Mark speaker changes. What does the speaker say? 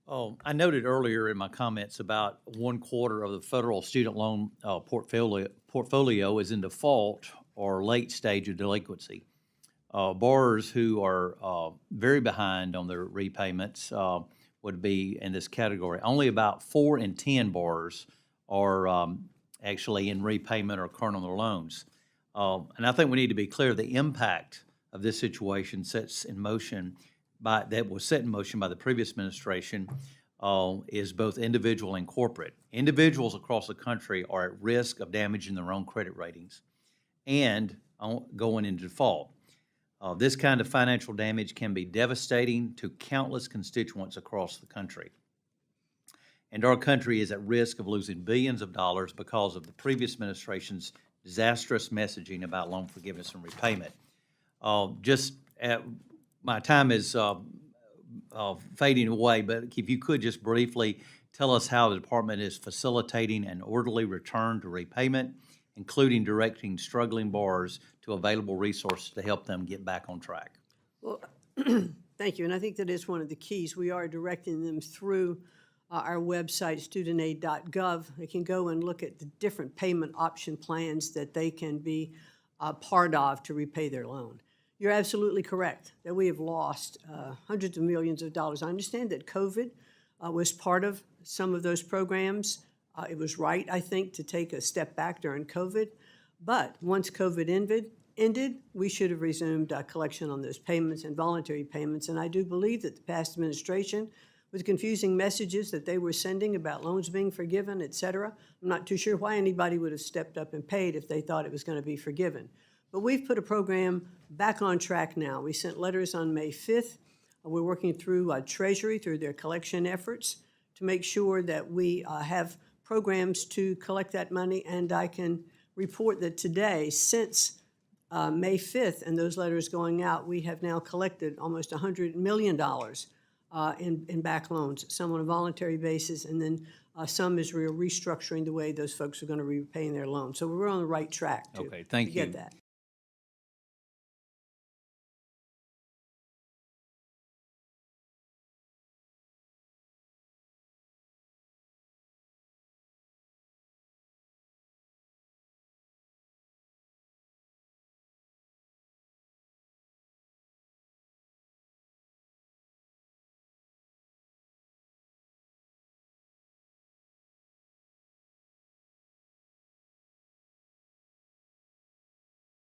Speaker 1: Oh, I noted earlier in my comments about 1/4 of the federal student loan portfolio is in default or late stage of delinquency. Borrowers who are very behind on their repayments would be in this category. Only about 4 in 10 borrowers are actually in repayment or current on their loans. And I think we need to be clear the impact of this situation that was set in motion by the previous administration is both individual and corporate. Individuals across the country are at risk of damaging their own credit ratings and going into default. This kind of financial damage can be devastating to countless constituents across the country. And our country is at risk of losing billions of dollars because of the previous administration's disastrous messaging about loan forgiveness and repayment. My time is fading away, but if you could just briefly tell us how the department is facilitating an orderly return to repayment, including directing struggling borrowers to available resources to help them get back on track.
Speaker 2: Well, thank you, and I think that is one of the keys. We are directing them through our website, studentaid.gov. They can go and look at the different payment option plans that they can be part of to repay their loan. You're absolutely correct that we have lost hundreds of millions of dollars. I understand that COVID was part of some of those programs. It was right, I think, to take a step back during COVID. But once COVID ended, we should have resumed collection on those payments and voluntary payments. And I do believe that the past administration, with confusing messages that they were sending about loans being forgiven, et cetera, I'm not too sure why anybody would have stepped up and paid if they thought it was going to be forgiven. But we've put a program back on track now. We sent letters on May 5th. We're working through Treasury, through their collection efforts, to make sure that we have programs to collect that money. And I can report that today, since May 5th and those letters going out, we have now collected almost $100 million in back loans, some on a voluntary basis, and then some is restructuring the way those folks are going to be repaying their loans. So we're on the right track to
Speaker 1: Thank you.
Speaker 2: get that.